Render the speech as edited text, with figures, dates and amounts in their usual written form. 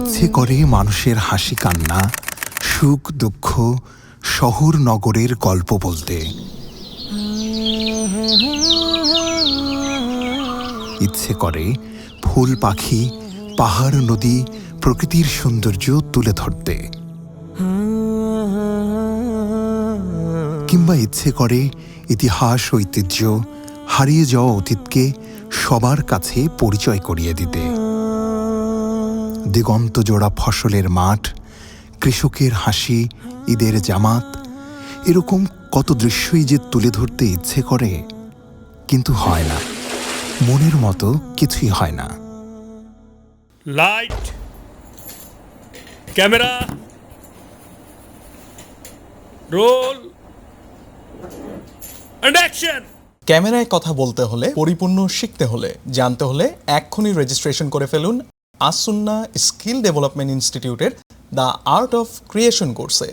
ইচ্ছে করে মানুষের হাসি কান্না, সুখ দুঃখ, শহর নগরের গল্প বলতে। ইচ্ছে করে ফুল পাখি, পাহাড় নদী, প্রকৃতির সৌন্দর্য তুলে ধরতে। কিংবা ইচ্ছে করে ইতিহাস, ঐতিহ্য, হারিয়ে যাওয়া অতীতকে সবার কাছে পরিচয় করিয়ে দিতে। দিগন্ত জোড়া ফসলের মাঠ, কৃষকের হাসি, ঈদের জামাত, এরকম কত দৃশ্যই যে তুলে ধরতে ইচ্ছে করে, কিন্তু হয় না। মনের মতো কিছুই হয় না। Light, camera, roll and action. ক্যামেরায় কথা বলতে হলে, পরিপূর্ণ শিখতে হলে, জানতে হলে এক্ষুনি রেজিস্ট্রেশন করে ফেলুন আসুন্না স্কিল ডেভেলপমেন্ট ইনস্টিটিউটের দ্য আর্ট অফ ক্রিয়েশন কোর্সে।